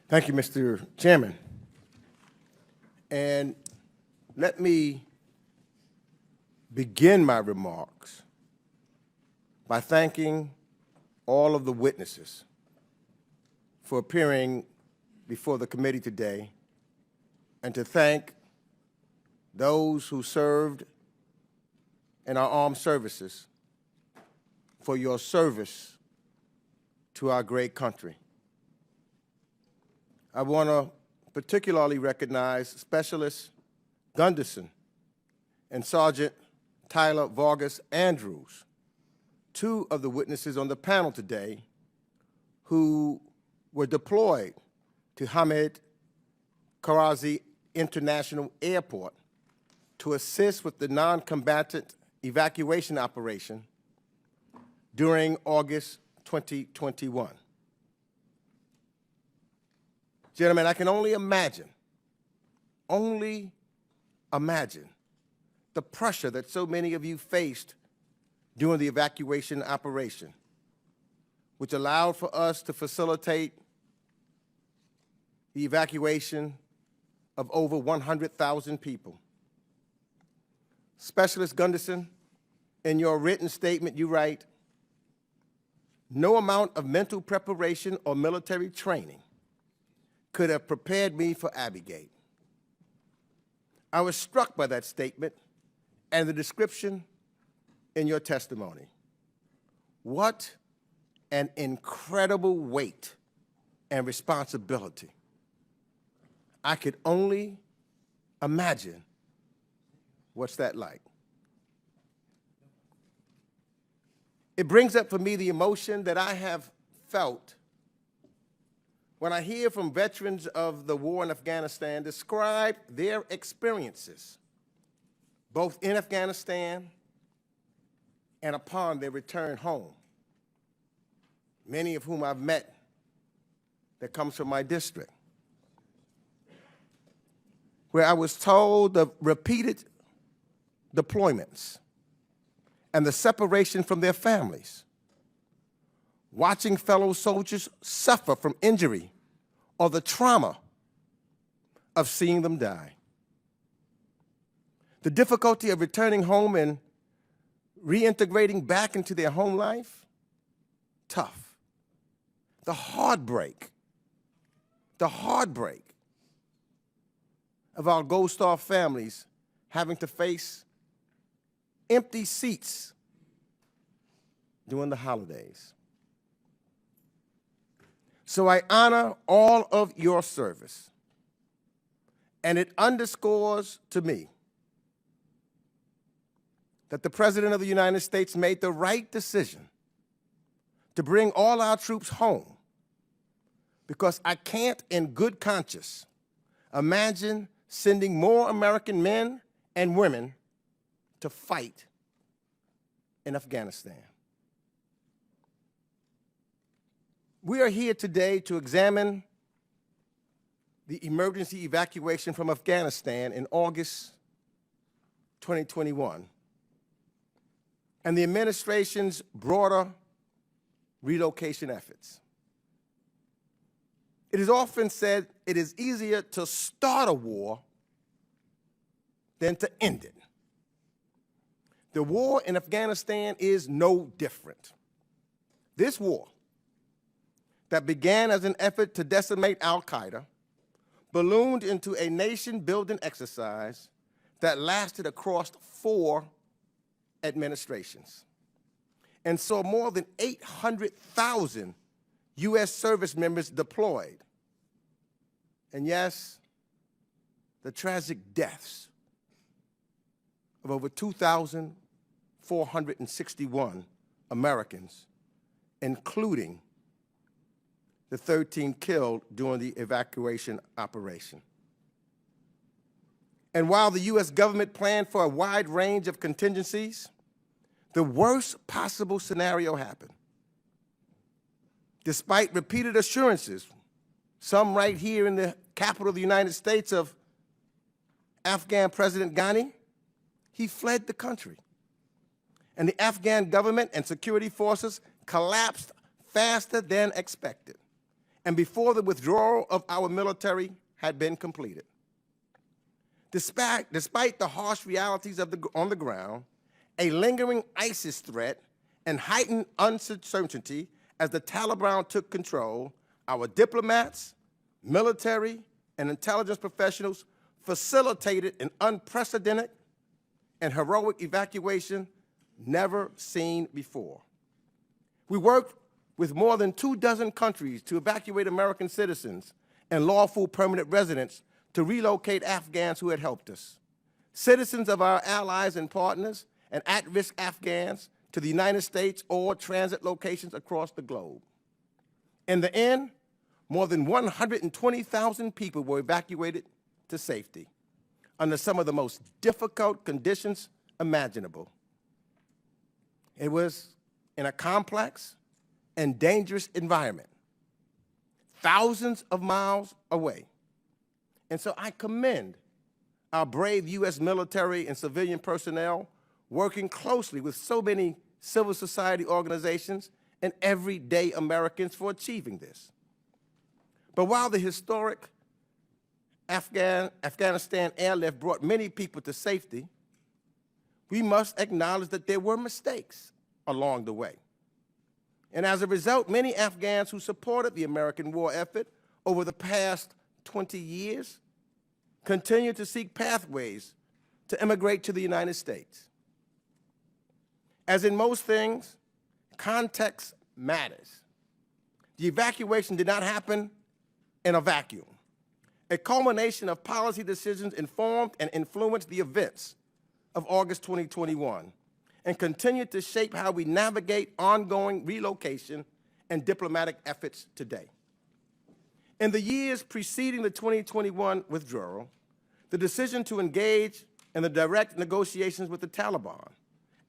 Thank you, Mr. Chairman. And let me begin my remarks by thanking all of the witnesses for appearing before the committee today, and to thank those who served in our armed services for your service to our great country. I want to particularly recognize Specialist Gunderson and Sergeant Tyler Vargas Andrews, two of the witnesses on the panel today who were deployed to Hamid Karazi International Airport to assist with the non-combatant evacuation operation during August 2021. Gentlemen, I can only imagine the pressure that so many of you faced during the evacuation operation, which allowed for us to facilitate the evacuation of over 100,000 people. Specialist Gunderson, in your written statement, you write, "No amount of mental preparation or military training could have prepared me for Abbeygate." I was struck by that statement and the description in your testimony. What an incredible weight and responsibility. I could only imagine what's that like. It brings up for me the emotion that I have felt when I hear from veterans of the war in Afghanistan describe their experiences, both in Afghanistan and upon their return home, many of whom I've met that comes from my district, where I was told of repeated deployments and the separation from their families, watching fellow soldiers suffer from injury or the trauma of seeing them die. The difficulty of returning home and reintegrating back into their home life, tough. The heartbreak of our Gold Star families having to face empty seats during the holidays. So I honor all of your service, and it underscores to me that the President of the United States made the right decision to bring all our troops home, because I can't in good conscience imagine sending more American men and women to fight in Afghanistan. We are here today to examine the emergency evacuation from Afghanistan in August 2021 and the administration's broader relocation efforts. It is often said it is easier to start a war than to end it. The war in Afghanistan is no different. This war, that began as an effort to decimate al-Qaeda, ballooned into a nation-building exercise that lasted across 4 administrations and saw more than 800,000 U.S. service members deployed. And yes, the tragic deaths of over 2,461 Americans, including the 13 killed during the evacuation operation. And while the U.S. government planned for a wide range of contingencies, the worst possible scenario happened. Despite repeated assurances, some right here in the capital of the United States, of Afghan President Ghani, he fled the country. And the Afghan government and security forces collapsed faster than expected. and before the withdrawal of our military had been completed. Despite the harsh realities on the ground, a lingering ISIS threat, and heightened uncertainty as the Taliban took control, our diplomats, military, and intelligence professionals facilitated an unprecedented and heroic evacuation never seen before. We worked with more than 24 countries to evacuate American citizens and lawful permanent residents to relocate Afghans who had helped us, citizens of our allies and partners, and at-risk Afghans to the United States or transit locations across the globe. In the end, more than 120,000 people were evacuated to safety under some of the most difficult conditions imaginable. It was in a complex and dangerous environment, thousands of miles away. And so I commend our brave U.S. military and civilian personnel working closely with so many civil society organizations and everyday Americans for achieving this. But while the historic Afghanistan airlift brought many people to safety, we must acknowledge that there were mistakes along the way. And as a result, many Afghans who supported the American war effort over the past 20 years continue to seek pathways to immigrate to the United States. As in most things, context matters. The evacuation did not happen in a vacuum. A culmination of policy decisions informed and influenced the events of August 2021 and continued to shape how we navigate ongoing relocation and diplomatic efforts today. In the years preceding the 2021 withdrawal, the decision to engage in the direct negotiations with the Taliban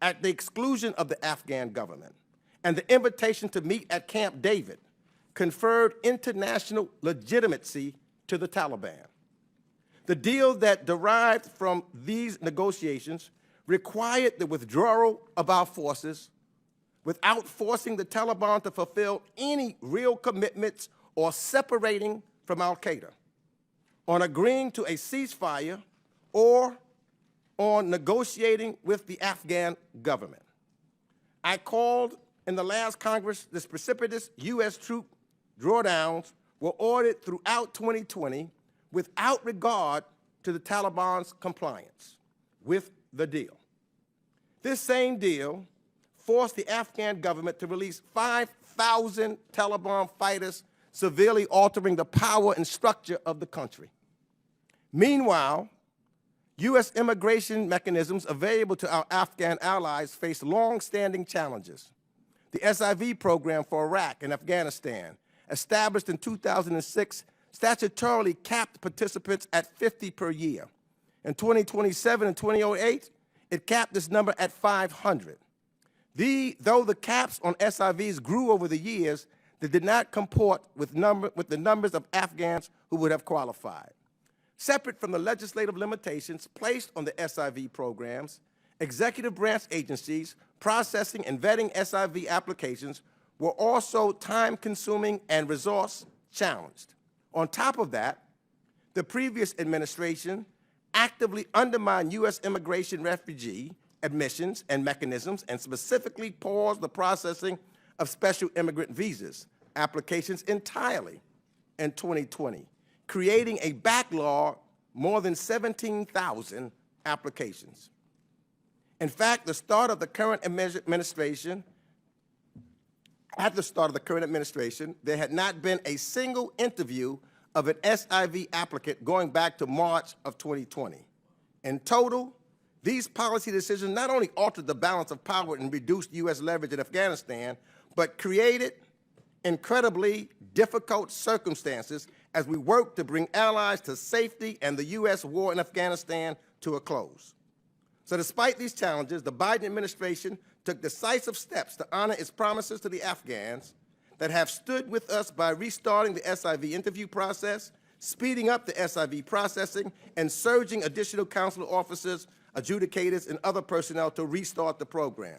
at the exclusion of the Afghan government and the invitation to meet at Camp David conferred international legitimacy to the Taliban. The deal that derived from these negotiations required the withdrawal of our forces without forcing the Taliban to fulfill any real commitments or separating from al-Qaeda, on agreeing to a ceasefire or on negotiating with the Afghan government. I called in the last Congress the precipitous U.S. troop drawdowns were ordered throughout 2020 without regard to the Taliban's compliance with the deal. This same deal forced the Afghan government to release 5,000 Taliban fighters, severely altering the power and structure of the country. Meanwhile, U.S. immigration mechanisms available to our Afghan allies face long-standing challenges. The SIV program for Iraq and Afghanistan, established in 2006, statutorily capped participants at 50 per year. In 2027 and 2008, it capped this number at 500. Though the caps on SIVs grew over the years, they did not comport with the numbers of Afghans who would have qualified. Separate from the legislative limitations placed on the SIV programs, executive branch agencies processing and vetting SIV applications were also time-consuming and resource-challenged. On top of that, the previous administration actively undermined U.S. immigration refugee admissions and mechanisms and specifically paused the processing of special immigrant visas applications entirely in 2020, creating a backlog more than 17,000 applications. In fact, at the start of the current administration, there had not been a single interview of an SIV applicant going back to March of 2020. In total, these policy decisions not only altered the balance of power and reduced U.S. leverage in Afghanistan, but created incredibly difficult circumstances as we work to bring allies to safety and the U.S. war in Afghanistan to a close. So despite these challenges, the Biden administration took decisive steps to honor its promises to the Afghans that have stood with us by restarting the SIV interview process, speeding up the SIV processing, and surging additional consular officers, adjudicators, and other personnel to restart the program.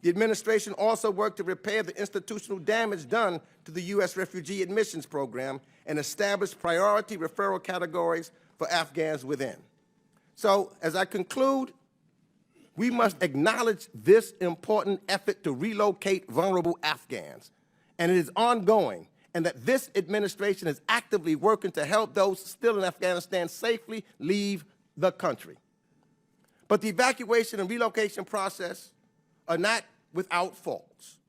The administration also worked to repair the institutional damage done to the U.S. refugee admissions program and establish priority referral categories for Afghans within. So, as I conclude, we must acknowledge this important effort to relocate vulnerable Afghans, and it is ongoing, and that this administration is actively working to help those still in Afghanistan safely leave the country. But the evacuation and relocation process are not without faults,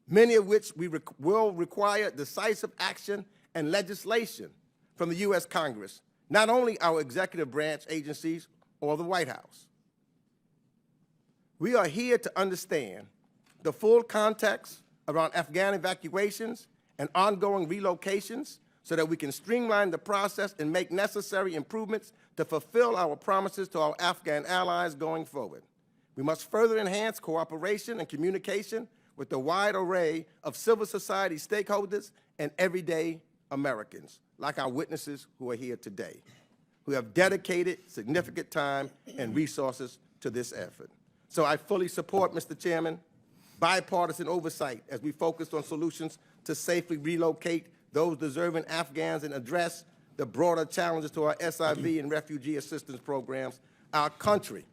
many of which will require decisive action and legislation from the U.S. Congress, not only our executive branch agencies or the White House. We are here to understand the full context around Afghan evacuations and ongoing relocations so that we can streamline the process and make necessary improvements to fulfill our promises to our Afghan allies going forward. We must further enhance cooperation and communication with the wide array of civil society stakeholders and everyday Americans, like our witnesses who are here today, who have dedicated significant time and resources to this effort. So I fully support, Mr. Chairman, bipartisan oversight as we focus on solutions to safely relocate those deserving Afghans and address the broader challenges to our SIV and refugee assistance programs. Our country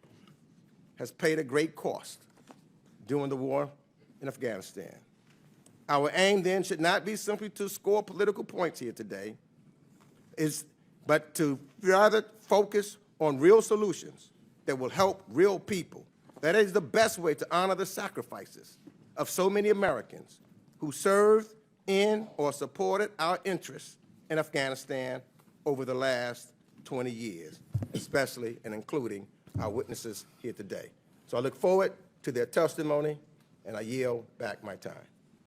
has paid a great cost during the war in Afghanistan. Our aim then should not be simply to score political points here today, but to rather focus on real solutions that will help real people. That is the best way to honor the sacrifices of so many Americans who served in or supported our interests in Afghanistan over the last 20 years, especially and including our witnesses here today. So I look forward to their testimony, and I yield back my time.